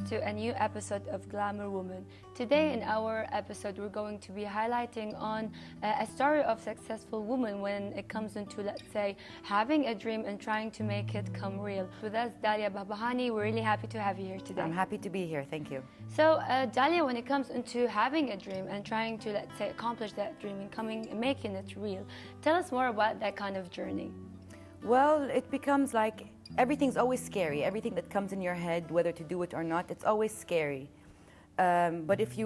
to a new episode of Glamour Woman. Today in our episode we're going to be highlighting on a story of successful woman when it comes into, let's say, having a dream and trying to make it come real. With us, Dalia Bahbahani, we're really happy to have you here today. I'm happy to be here, thank you. So Dalia, when it comes into having a dream and trying to, let's say, accomplish that dream and making it real, tell us more about that kind of journey. Well, it becomes like everything's always scary. Everything that comes in your head, whether to do it or not, it's always scary. But if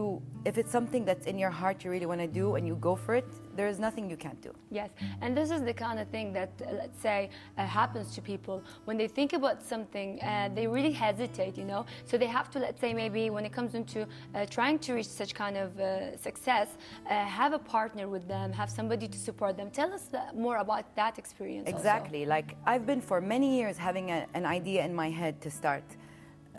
it's something that's in your heart you really want to do and you go for it, there is nothing you can't do. Yes, and this is the kind of thing that, let's say, happens to people. When they think about something, they really hesitate, you know? So they have to, let's say, maybe when it comes into trying to reach such kind of success, have a partner with them, have somebody to support them. Tell us more about that experience. Exactly. Also. Like, I've been for many years having an idea in my head to start.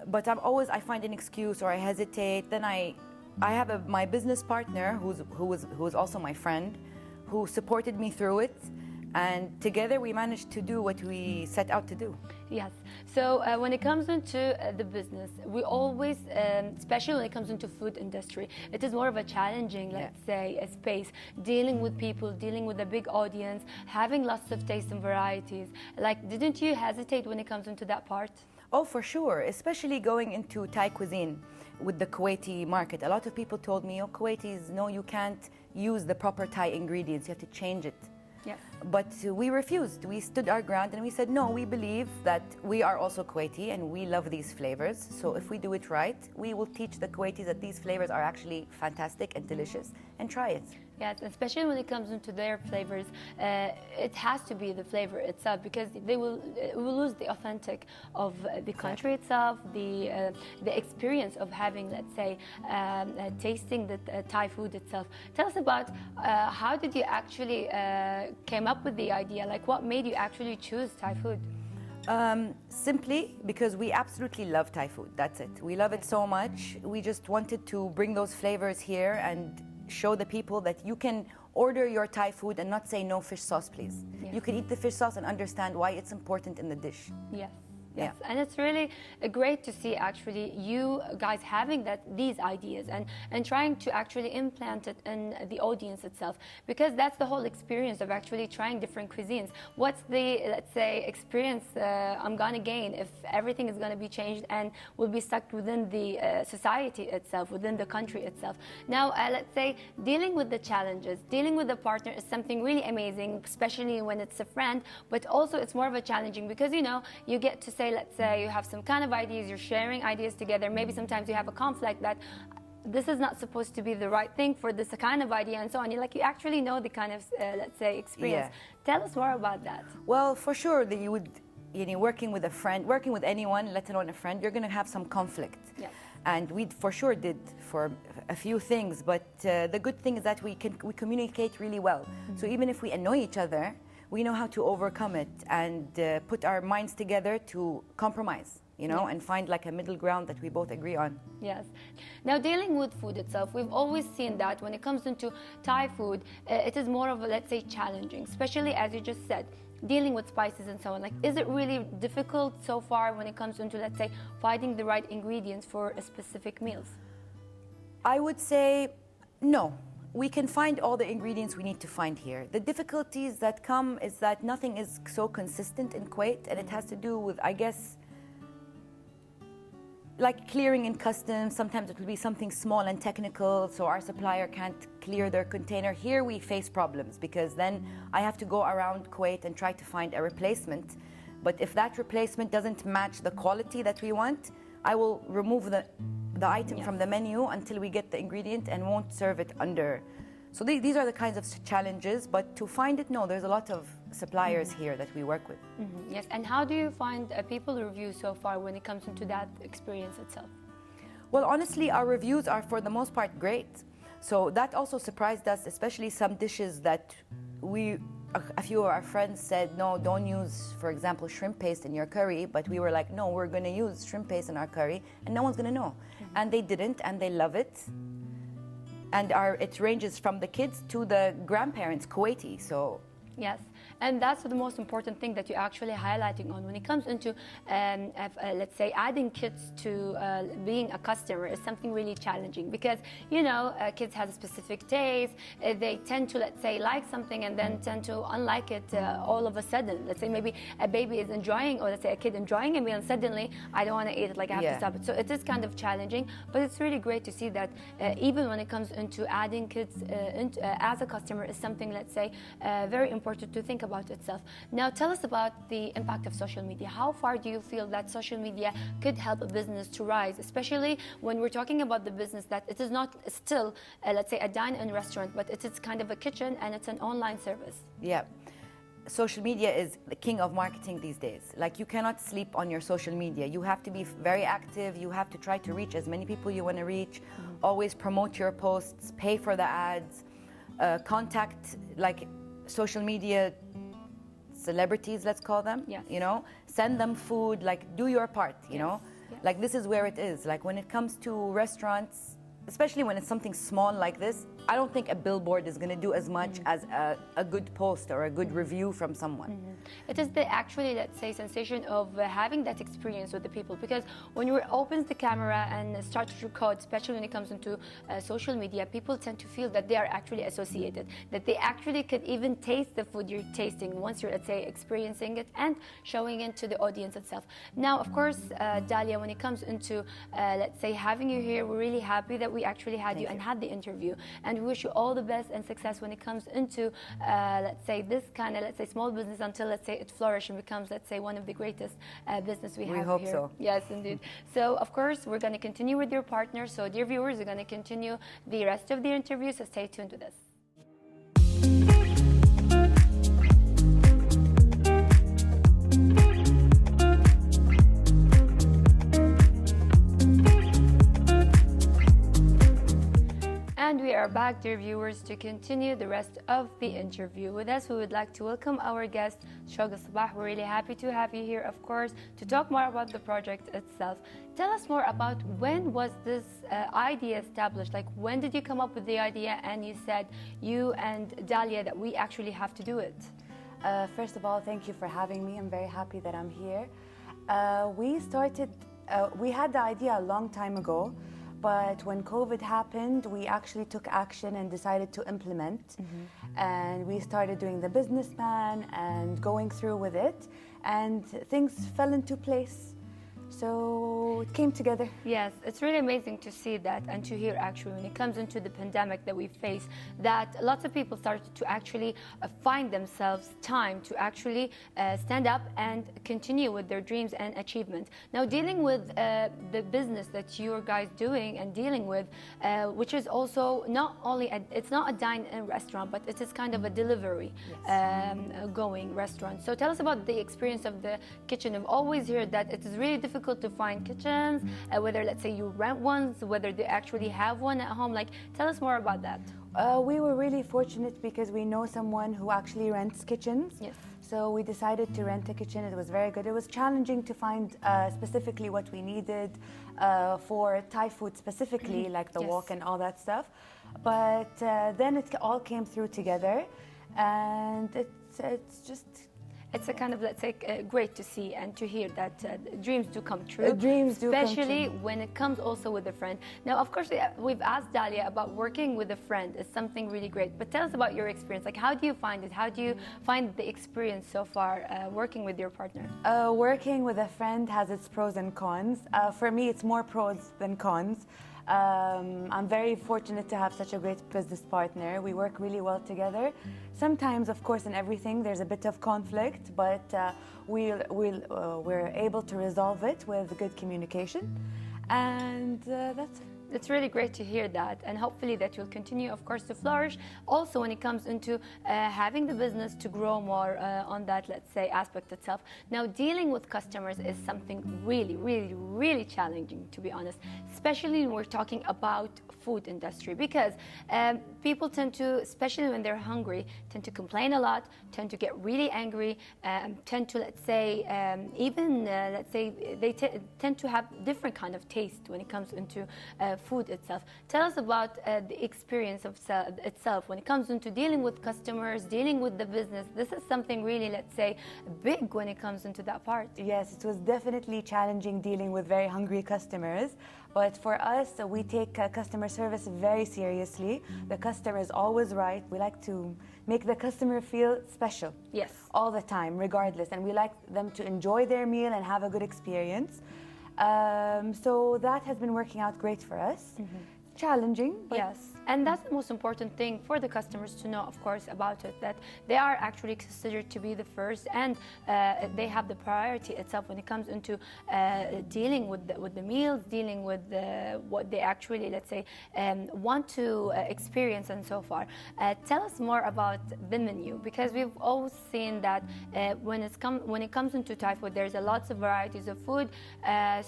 But I find an excuse or I hesitate. Then I have my business partner who was also my friend, who supported me through it, and together we managed to do what we set out to do. Yes. So when it comes into the business, we always, especially when it comes into food industry, it is more of a challenging, let's say, a space, dealing with people, dealing with a big audience, having lots of tastes and varieties. Like, didn't you hesitate when it comes into that part? Oh, for sure, especially going into Thai cuisine with the Kuwaiti market. A lot of people told me, oh, Kuwaitis, no, you can't use the proper Thai ingredients, you have to change it. Yes. But we refused. We stood our ground and we said, no, we believe that we are also Kuwaiti and we love these flavors. So if we do it right, we will teach the Kuwaitis that these flavors are actually fantastic and delicious, and try it. Yes, especially when it comes into their flavors, it has to be the flavor itself, because it will lose the authentic of the country itself, the experience of having, let's say, tasting the Thai food itself. Tell us about how did you actually came up with the idea? Like, what made you actually choose Thai food? Simply because we absolutely love Thai food. That's it. We love it so much. We just wanted to bring those flavors here and show the people that you can order your Thai food and not say no fish sauce, please. Yes. You can eat the fish sauce and understand why it's important in the dish. Yes. Yes, and it's really great to see actually you guys having these ideas and trying to actually implant it in the audience itself, because that's the whole experience of actually trying different cuisines. What's the, let's say, experience I'm gonna gain if everything is gonna be changed and will be stuck within the society itself, within the country itself? Now, let's say dealing with the challenges, dealing with the partner is something really amazing, especially when it's a friend, but also it's more of a challenging because, you know, you get to say, let's say you have some kind of ideas, you're sharing ideas together, maybe sometimes you have a conflict that this is not supposed to be the right thing for this kind of idea and so on. You actually know the kind of, let's say, experience. Yeah. Tell us more about that. Well, for sure, that you would, working with a friend, working with anyone, let alone a friend, you're going to have some conflict. Yes. And we for sure did for a few things, but the good thing is that we communicate really well. Mm-hmm. So even if we annoy each other, we know how to overcome it and put our minds together to compromise, and find like a middle ground that we both agree on. Yes. Now, dealing with food itself, we've always seen that when it comes into Thai food, it is more of a, let's say, challenging, especially as you just said, dealing with spices and so on. Like, is it really difficult so far when it comes into, let's say, finding the right ingredients for a specific meals? I would say no. We can find all the ingredients we need to find here. The difficulties that come is that nothing is so consistent in Kuwait, and it has to do with, I guess, like clearing in customs. Sometimes it will be something small and technical, so our supplier can't clear their container. Here we face problems because then I have to go around Kuwait and try to find a replacement. But if that replacement doesn't match the quality that we want, I will remove the item from the menu until we get the ingredient and won't serve it under. So these are the kinds of challenges, but to find it, no, there's a lot of suppliers here that we work with. Mm-hmm. Yes, and how do you find people reviews so far when it comes into that experience itself? Well, honestly, our reviews are for the most part great. So that also surprised us, especially some dishes that a few of our friends said, no, don't use, for example, shrimp paste in your curry. But we were like, no, we're going to use shrimp paste in our curry and no one's going to know. Mm-hmm. And they didn't, and they love it. And it ranges from the kids to the grandparents, Kuwaiti. So Yes, And that's the most important thing that you're actually highlighting on when it comes into, let's say, adding kids to being a customer is something really challenging because, kids have a specific taste. They tend to, let's say, like something and then tend to unlike it all of a sudden. Let's say maybe a baby is enjoying, or let's say a kid enjoying it, and suddenly I don't want to eat it, like I have to stop it. So it is kind of challenging, but it's really great to see that even when it comes into adding kids as a customer is something, let's say, very important to think about itself. Now tell us about the impact of social media. How far do you feel that social media could help a business to rise, especially when we're talking about the business that it is not still, let's say, a dine-in restaurant, but it is kind of a kitchen and it's an online service? Yeah. Social media is the king of marketing these days. Like, you cannot sleep on your social media. You have to be very active. You have to try to reach as many people you want to reach. Always promote your posts, pay for the ads, contact like social media celebrities, let's call them. Yes. Send them food, like do your part, Yes. Like, this is where it is. Like, when it comes to restaurants, especially when it's something small like this, I don't think a billboard is going to do as much as a good post or a good review from someone. It is the actually, let's say, sensation of having that experience with the people, because when you open the camera and start to record, especially when it comes into social media, people tend to feel that they are actually associated, that they actually could even taste the food you're tasting once you're, let's say, experiencing it and showing it to the audience itself. Now, of course, Dalia, when it comes into, let's say, having you here, we're really happy that we actually had you and had the interview. And we wish you all the best and success when it comes into, let's say, this kind of, let's say, small business until, let's say, it flourishes and becomes, let's say, one of the greatest business we have here. We hope so. Yes, indeed. So, of course, we're going to continue with your partner. So, dear viewers, we're going to continue the rest of the interview. So, stay tuned to this. And we are back, dear viewers, to continue the rest of the interview. With us, we would like to welcome our guest, Shogha Sabah. We're really happy to have you here, of course, to talk more about the project itself. Tell us more about when was this idea established? Like, when did you come up with the idea and you said, you and Dalia, that we actually have to do it? First of all, thank you for having me. I'm very happy that I'm here. We had the idea a long time ago. But when COVID happened, we actually took action and decided to implement. And we started doing the business plan and going through with it. And things fell into place. So it came together. Yes, it's really amazing to see that and to hear actually when it comes into the pandemic that we face, that lots of people started to actually find themselves time to actually stand up and continue with their dreams and achievements. Now, dealing with the business that you guys doing and dealing with, which is also not only, it's not a dine-in restaurant, but it is kind of a delivery going restaurant. So tell us about the experience of the kitchen. I've always heard that it is really difficult to find kitchens, whether, let's say, you rent ones, whether they actually have one at home. Like, tell us more about that. We were really fortunate because we know someone who actually rents kitchens. Yes. So we decided to rent a kitchen. It was very good. It was challenging to find specifically what we needed for Thai food specifically, like the wok and all that stuff. But then it all came through together, and it's just... It's a kind of, let's say, great to see and to hear that dreams do come true. Dreams do come true. Especially when it comes also with a friend. Now, of course, we've asked Dalia about working with a friend is something really great. But tell us about your experience. Like, how do you find it? How do you find the experience so far working with your partner? Working with a friend has its pros and cons. For me, it's more pros than cons. I'm very fortunate to have such a great business partner. We work really well together. Sometimes, of course, in everything, there's a bit of conflict, but we're able to resolve it with good communication. And that's it. It's really great to hear that, and hopefully that will continue, of course, to flourish. Also, when it comes into having the business to grow more on that, let's say, aspect itself. Now, dealing with customers is something really, really, really challenging, to be honest, especially when we're talking about food industry, because people tend to, especially when they're hungry, tend to complain a lot, tend to get really angry, tend to, let's say, even, let's say, they tend to have different kind of taste when it comes into food itself. Tell us about the experience of itself when it comes into dealing with customers, dealing with the business. This is something really, let's say, big when it comes into that part. Yes, it was definitely challenging dealing with very hungry customers. But for us, we take customer service very seriously. The customer is always right. We like to make the customer feel special. Yes. All the time, regardless. And we like them to enjoy their meal and have a good experience. So that has been working out great for us. Challenging, but yes, and that's the most important thing for the customers to know, of course, about it, that they are actually considered to be the first, and they have the priority itself when it comes into dealing with the meals, dealing with what they actually, let's say, want to experience and so far. Tell us more about the menu, because we've always seen that when it comes into Thai food, there's a lots of varieties of food.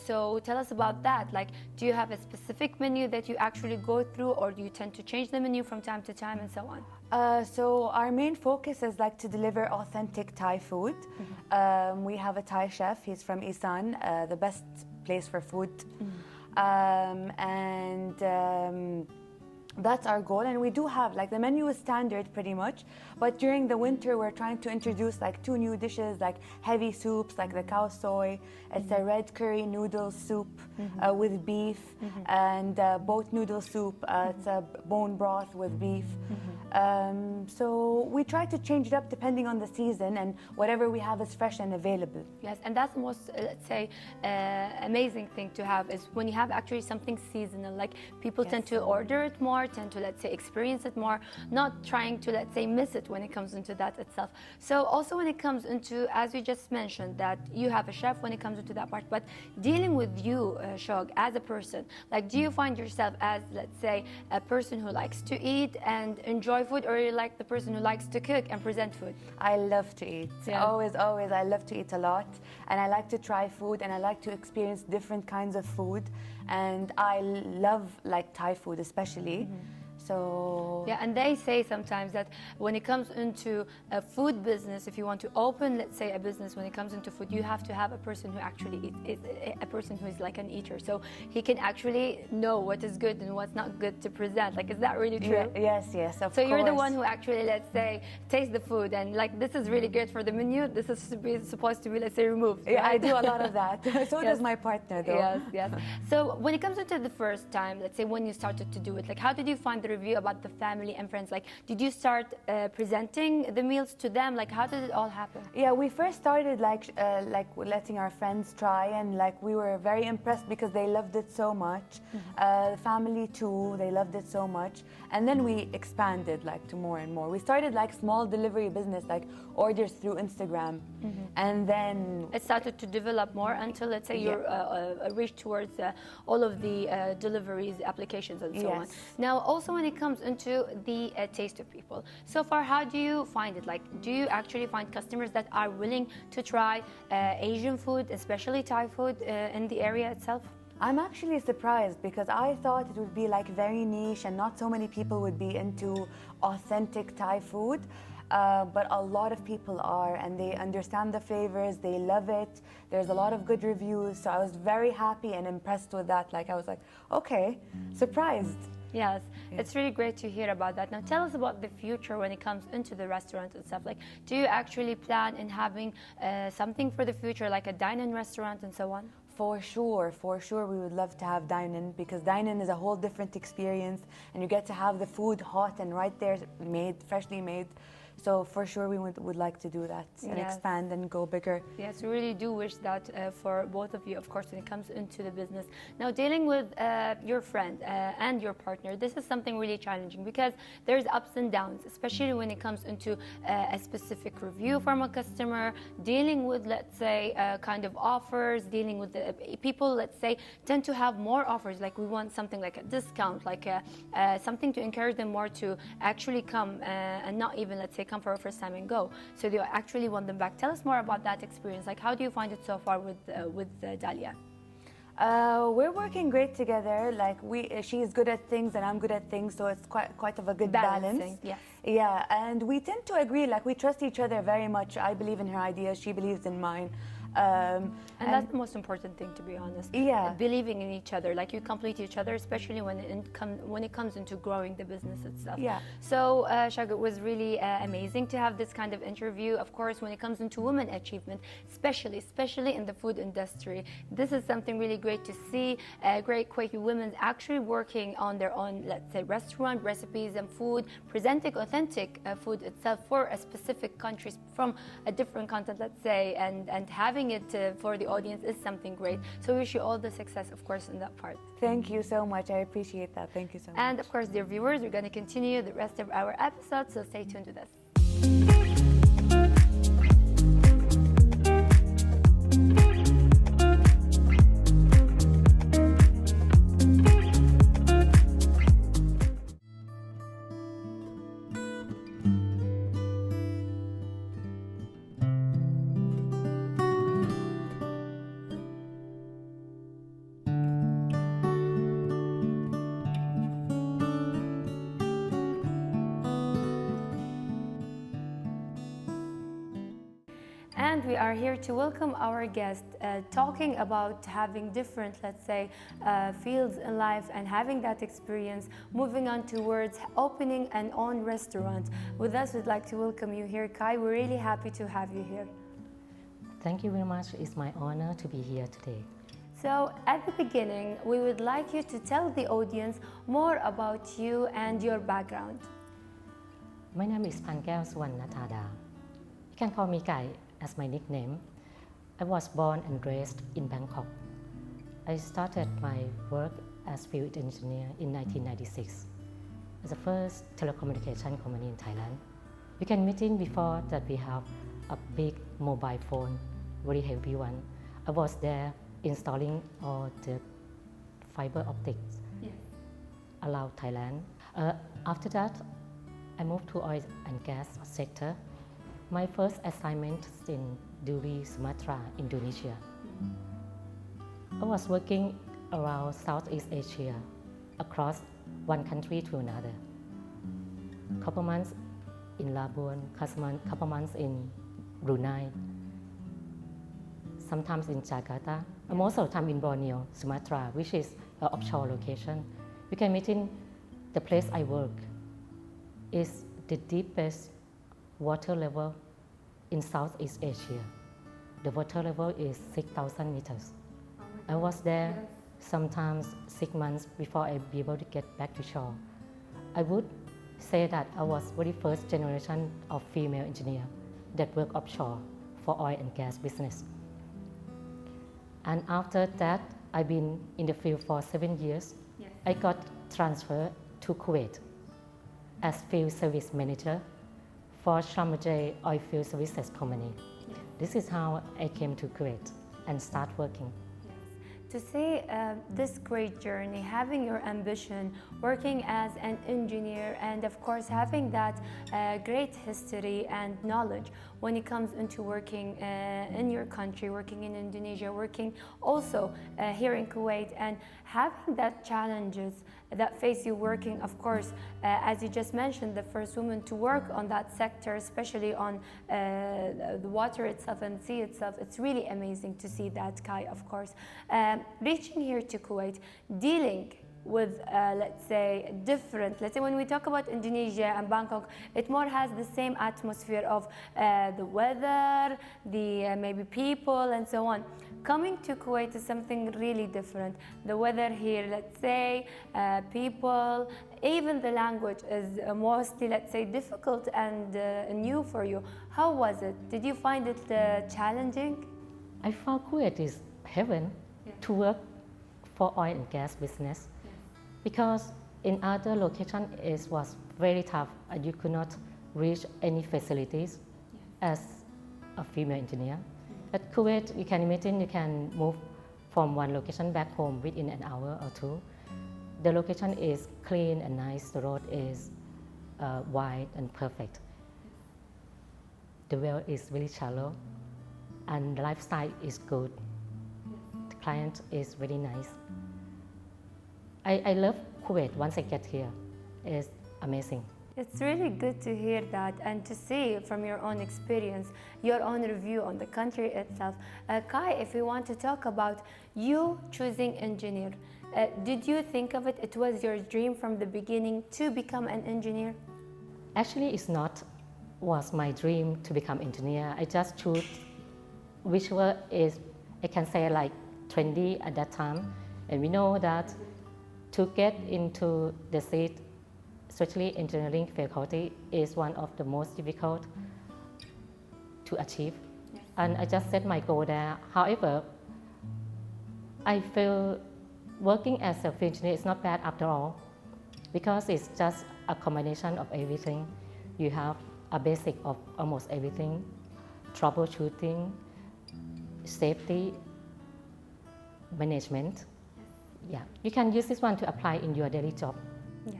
So tell us about that. Like, do you have a specific menu that you actually go through, or do you tend to change the menu from time to time and so on? So our main focus is like to deliver authentic Thai food. We have a Thai chef. He's from Isan, the best place for food. That's our goal, and we do have, like, the menu is standard pretty much, but during the winter we're trying to introduce like 2 new dishes, like heavy soups, like the cow soy. It's a red curry noodle soup with beef, and boat noodle soup. It's a bone broth with beef. So we try to change it up depending on the season, and whatever we have is fresh and available. Yes, and that's the most, let's say, amazing thing to have, is when you have actually something seasonal. Like, people tend to order it more, tend to, let's say, experience it more, not trying to, let's say, miss it when it comes into that itself. So also when it comes into, as you just mentioned, that you have a chef when it comes into that part, but dealing with you, Shog, as a person, like, do you find yourself as, let's say, a person who likes to eat and enjoy food, or are you like the person who likes to cook and present food? I love to eat. Yeah. Always, I love to eat a lot, and I like to try food, and I like to experience different kinds of food, and I love, like, Thai food especially. So yeah, and they say sometimes that when it comes into a food business, if you want to open, let's say, a business when it comes into food, you have to have a person who actually eats, a person who is like an eater, so he can actually know what is good and what's not good to present. Like, is that really true? Yeah, yes, of So course. you're the one who actually, let's say, tastes the food and, like, this is really good for the menu, this is supposed to be, let's say, removed. Yeah, I right? do a lot of that. So Yes. does my partner, though. Yes, yes. So when it comes into the first time, let's say, when you started to do it, like, how did you find the review about the family and friends? Like, did you start presenting the meals to them? Like, how did it all happen? Yeah, we first started like letting our friends try, and like we were very impressed because they loved it so much. The family too, they loved it so much, and then we expanded like to more and more. We started like small delivery business, like orders through Instagram, and then It started to develop more until, let's say, you're reached towards all of the deliveries, applications, and so on. Yes. Now, also when it comes into the taste of people, so far, how do you find it? Like, do you actually find customers that are willing to try Asian food, especially Thai food, in the area itself? I'm actually surprised because I thought it would be like very niche and not so many people would be into authentic Thai food. But a lot of people are, and they understand the flavors, they love it. There's a lot of good reviews, so I was very happy and impressed with that. Like, I was like, okay, surprised. Yes, it's really great to hear about that. Now, tell us about the future when it comes into the restaurant itself. Like, do you actually plan in having something for the future, like a dine-in restaurant and so on? For sure, we would love to have dine-in, because dine-in is a whole different experience, and you get to have the food hot and right there, made, freshly made. So for sure we would like to do that and Yes. expand and go bigger. Yes, we really do wish that for both of you, of course, when it comes into the business. Now, dealing with your friend and your partner, this is something really challenging because there's ups and downs, especially when it comes into a specific review from a customer, dealing with, let's say, kind of offers, dealing with the people, let's say, tend to have more offers. Like, we want something like a discount, like something to encourage them more to actually come and not even, let's say, come for a first time and go. So they actually want them back. Tell us more about that experience. Like, how do you find it so far with Dalia? We're working great together. Like, she's good at things and I'm good at things, so it's quite of a good balance. Balancing, yes. Yeah, and we tend to agree. Like, we trust each other very much. I believe in her ideas, she believes in mine. And that's the most important thing, to be honest. Yeah. Believing in each other, like you complete each other, especially when it comes into growing the business itself. Yeah. So, Shag, it was really amazing to have this kind of interview. Of course, when it comes into women achievement, especially in the food industry, this is something really great to see. Great Kuwaiti women actually working on their own, let's say, restaurant recipes and food, presenting authentic food itself for a specific countries from a different content, let's say, and having it for the audience is something great. So we wish you all the success, of course, in that part. Thank you so much. I appreciate that. Thank you so much. And of course, dear viewers, we're going to continue the rest of our episode, so stay tuned with us. And we are here to welcome our guest, talking about having different, let's say, fields in life and having that experience, moving on towards opening an own restaurant. With us, we'd like to welcome you here, Kai. We're really happy to have you here. Thank you very much. It's my honor to be here today. So at the beginning, we would like you to tell the audience more about you and your background. My name is Pankeo Suwannathada. You can call me Kai as my nickname. I was born and raised in Bangkok. I started my work as field engineer in 1996 as the first telecommunication company in Thailand. You can imagine before that we have a big mobile phone, very heavy one. I was there installing all the fiber optics around Thailand. After that, I moved to oil and gas sector. My first assignment is in Duri, Sumatra, Indonesia. I was working around Southeast Asia, across one country to another. Couple months in Labuan, couple months in Brunei, sometimes in Jakarta, and most of the time in Borneo, Sumatra, which is an offshore location. You can imagine the place I work is the deepest water level in Southeast Asia. The water level is 6,000 meters. I was there sometimes 6 months before I be able to get back to shore. I would say that I was very first generation of female engineer that work offshore for oil and gas business. And after that, I've been in the field for 7 years. I got transferred to Kuwait as field service manager for Schlumberger Oilfield Services Company. This is how I came to Kuwait and start working. To see this great journey, having your ambition, working as an engineer, and of course having that great history and knowledge when it comes into working in your country, working in Indonesia, working also here in Kuwait, and having that challenges that face you working, of course, as you just mentioned, the first woman to work on that sector, especially on the water itself and sea itself. It's really amazing to see that, Kai, of course. Reaching here to Kuwait, dealing with, let's say, different, let's say when we talk about Indonesia and Bangkok, it more has the same atmosphere of the weather, the maybe people and so on. Coming to Kuwait is something really different. The weather here, let's say, people, even the language is mostly, let's say, difficult and new for you. How was it? Did you find it challenging? I found Kuwait is heaven to work for oil and gas business. Because in other locations it was very tough and you could not reach any facilities as a female engineer. At Kuwait, you can imagine you can move from one location back home within an hour or two. The location is clean and nice, the road is wide and perfect. The well is really shallow and the lifestyle is good. The client is very nice. I love Kuwait once I get here. It's amazing. It's really good to hear that and to see from your own experience, your own review on the country itself. Kai, if we want to talk about you choosing engineer, did you think of it? It was your dream from the beginning to become an engineer? Actually, it's not was my dream to become engineer. I just choose whichever is, I can say, like trendy at that time. And we know that to get into the seat, especially engineering faculty, is one of the most difficult to achieve. Yes. And I just set my goal there. However, I feel working as a field engineer is not bad after all, because it's just a combination of everything. You have a basic of almost everything: troubleshooting, safety, management. Yeah, you can use this one to apply in your daily job. Yes.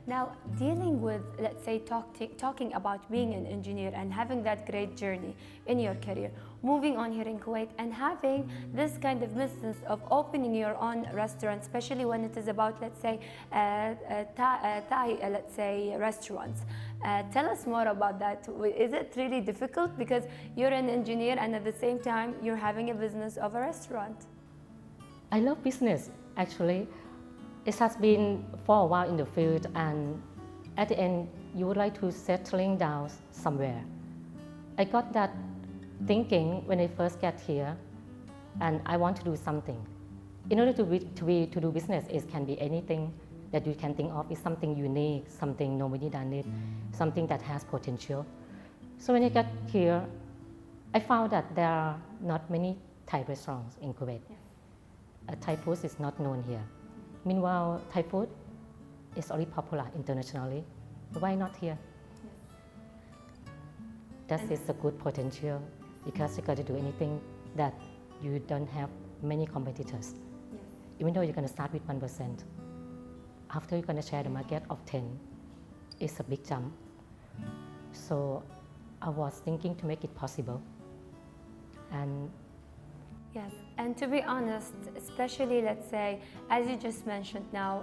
Now, dealing with, let's say, talking about being an engineer and having that great journey in your career, moving on here in Kuwait and having this kind of business of opening your own restaurant, especially when it is about, let's say, Thai, let's say, restaurants. Tell us more about that. Is it really difficult because you're an engineer and at the same time you're having a business of a restaurant? I love business, actually. It has been for a while in the field, and at the end, you would like to settling down somewhere. I got that thinking when I first got here, and I want to do something. In order to do business, it can be anything that you can think of. It's something unique, something nobody done it, something that has potential. So when I got here, I found that there are not many Thai restaurants in Kuwait. Yes. Thai food is not known here. Meanwhile, Thai food is already popular internationally. Why not here? Yes. That is a good potential, because you got to do anything that you don't have many competitors. Yes. Even though you're going to start with 1%, after you're going to share the market of 10, it's a big jump. So I was thinking to make it possible. And yes, and to be honest, especially, let's say, as you just mentioned now,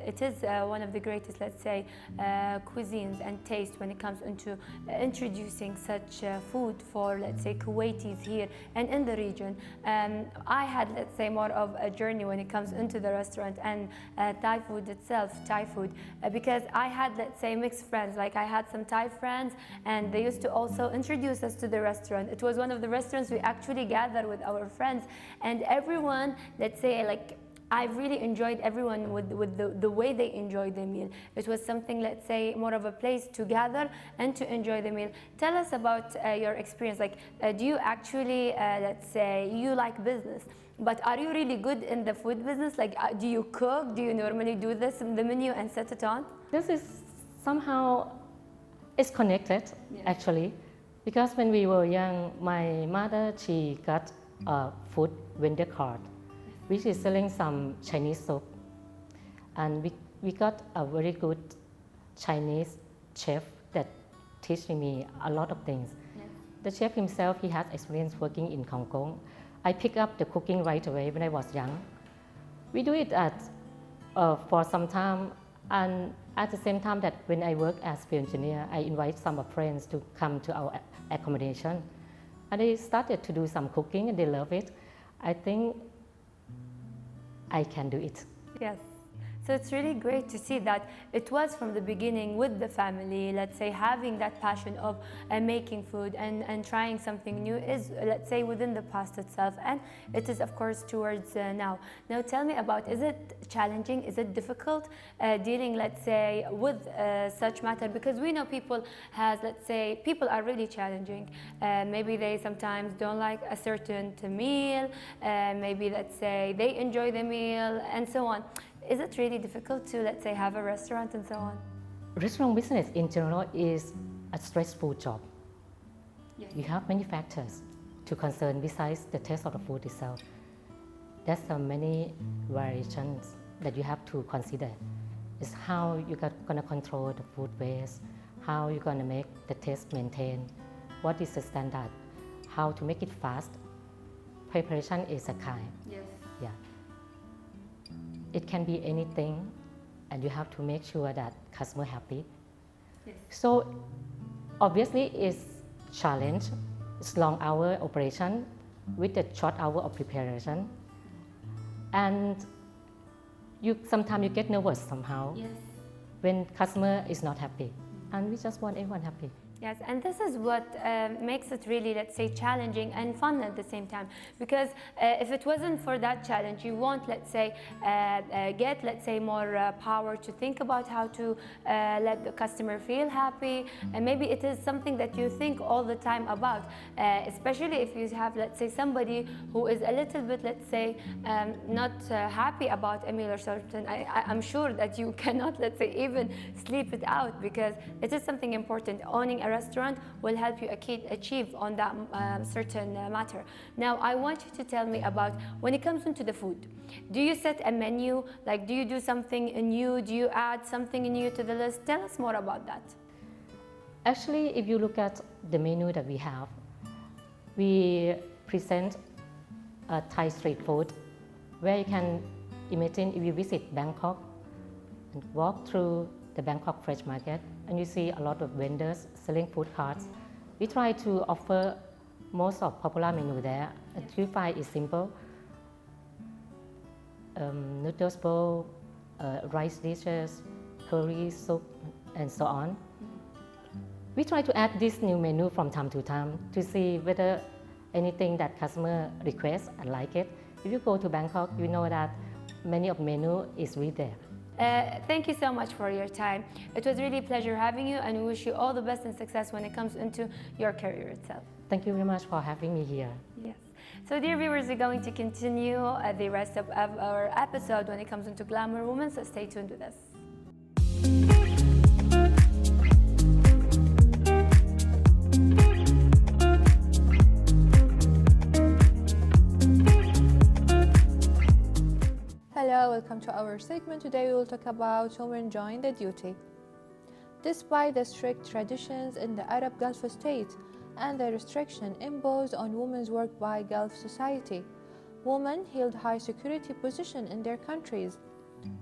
it is one of the greatest, let's say, cuisines and taste when it comes into introducing such food for, let's say, Kuwaitis here and in the region. I had, let's say, more of a journey when it comes into the restaurant and Thai food itself, Thai food, because I had, let's say, mixed friends. Like, I had some Thai friends, and they used to also introduce us to the restaurant. It was one of the restaurants we actually gathered with our friends, and everyone, let's say, like, I really enjoyed everyone with the way they enjoyed the meal. It was something, let's say, more of a place to gather and to enjoy the meal. Tell us about your experience. Like, do you actually, let's say, you like business, but are you really good in the food business? Like, do you cook? Do you normally do this in the menu and set it on? this is somehow, it's connected, yes. Actually, because when we were young, my mother, she got a food vendor card, which is selling some Chinese soup. And we got a very good Chinese chef that teach me a lot of things. Yes. The chef himself, he has experience working in Hong Kong. I picked up the cooking right away when I was young. We do it for some time, and at the same time that when I work as field engineer, I invite some of friends to come to our accommodation. And they started to do some cooking, and they love it. I think I can do it. Yes. So it's really great to see that it was from the beginning with the family, let's say, having that passion of making food and trying something new is, let's say, within the past itself. And it is, of course, towards now. Now, tell me about, is it challenging? Is it difficult dealing, let's say, with such matter? Because we know people are really challenging. Maybe they sometimes don't like a certain meal. Maybe, let's say, they enjoy the meal and so on. Is it really difficult to, let's say, have a restaurant and so on? Restaurant business in general is a stressful job. Yes. You have many factors to concern besides the taste of the food itself. There's so many variations that you have to consider. It's how you're going to control the food waste, how you're going to make the taste maintain, what is the standard, how to make it fast. Preparation is a kind. Yes. Yeah. It can be anything, and you have to make sure that customer happy. So obviously it's challenge, it's long hour operation with a short hour of preparation. And sometimes you get nervous somehow when customer is not happy. And we just want everyone happy. Yes, and this is what makes it really, let's say, challenging and fun at the same time. Because if it wasn't for that challenge, you won't, let's say, get, let's say, more power to think about how to let the customer feel happy. And maybe it is something that you think all the time about, especially if you have, let's say, somebody who is a little bit, let's say, not happy about a meal or something. I'm sure that you cannot, let's say, even sleep it out, because it is something important. Owning a restaurant will help you achieve on that certain matter. Now, I want you to tell me about when it comes into the food. Do you set a menu? Like, do you do something new? Do you add something new to the list? Tell us more about that. Actually, if you look at the menu that we have, we present a Thai street food where you can imagine if you visit Bangkok and walk through the Bangkok Fresh Market and you see a lot of vendors selling food carts. We try to offer most of popular menu there. And you find is simple. Noodles bowl, rice dishes, curry, soup, and so on. We try to add this new menu from time to time to see whether anything that customer requests and like it. If you go to Bangkok, you know that many of menu is really there. Thank you so much for your time. It was really a pleasure having you, and we wish you all the best and success when it comes into your career itself. Thank you very much for having me here. Yes. So dear viewers, we're going to continue the rest of our episode when it comes into Glamour Women, so stay tuned with us. Hello, welcome to our segment. Today we will talk about women join the duty. Despite the strict traditions in the Arab Gulf state and the restriction imposed on women's work by Gulf society, women held high security position in their countries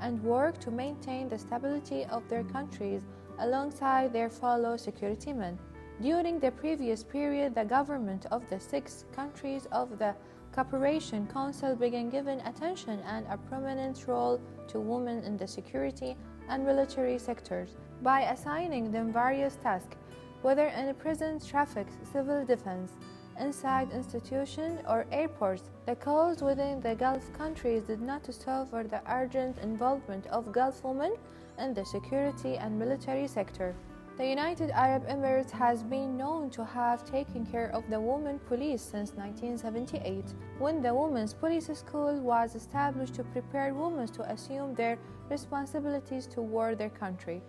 and worked to maintain the stability of their countries alongside their fellow security men. During the previous period, the government of the 6 countries of the Cooperation Council began giving attention and a prominent role to women in the security and military sectors by assigning them various tasks, whether in prison, traffic, civil defense, inside institutions or airports. The cause within the Gulf countries did not stop for the urgent involvement of Gulf women in the security and military sector. The United Arab Emirates has been known to have taken care of the women police since 1978, when the Women's Police School was established to prepare women to assume their responsibilities toward their country,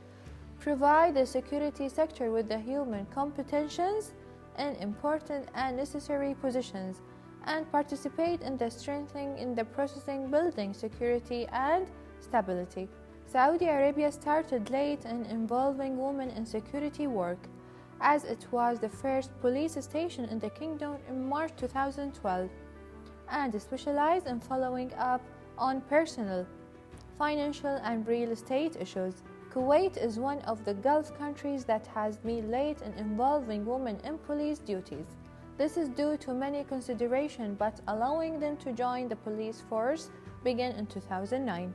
provide the security sector with the human competencies in important and necessary positions, and participate in the strengthening in the processing, building security and stability. Saudi Arabia started late in involving women in security work, as it was the first police station in the kingdom in March 2012, and specialized in following up on personal, financial and real estate issues. Kuwait is one of the Gulf countries that has been late in involving women in police duties. This is due to many considerations, but allowing them to join the police force began in 2009.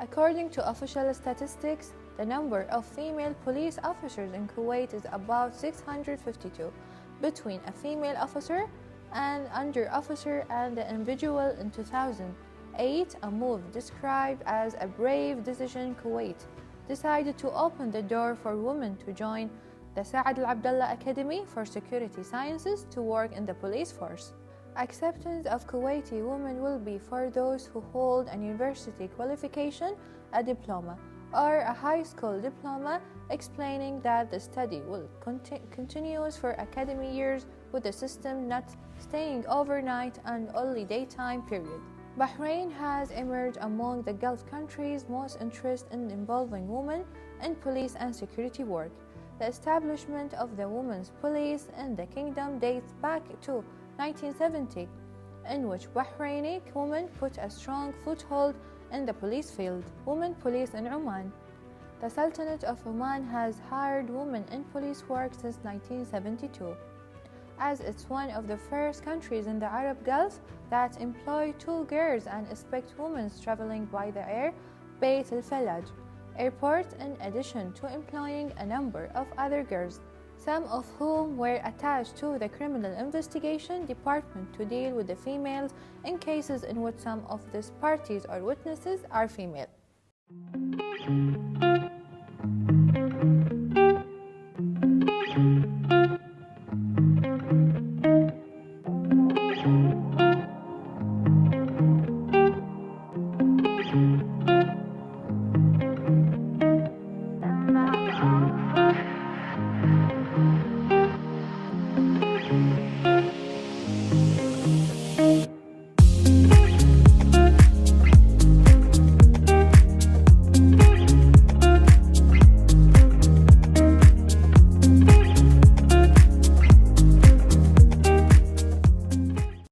According to official statistics, the number of female police officers in Kuwait is about 652, between a female officer and under officer and the individual. In 2008, a move described as a brave decision, Kuwait decided to open the door for women to join the Saad al-Abdallah Academy for Security Sciences to work in the police force. Acceptance of Kuwaiti women will be for those who hold a university qualification, a diploma, or a high school diploma, explaining that the study will continue for academic years with the system not staying overnight and only daytime period. Bahrain has emerged among the Gulf countries most interested in involving women in police and security work. The establishment of the women's police in the kingdom dates back to 1970, in which Bahraini women put a strong foothold in the police field. Women police in Oman. The Sultanate of Oman has hired women in police work since 1972, as it's one of the first countries in the Arab Gulf that employ 2 girls and expect women traveling by the air Bayt al-Falaj airport, in addition to employing a number of other girls, some of whom were attached to the criminal investigation department to deal with the females in cases in which some of these parties or witnesses are female.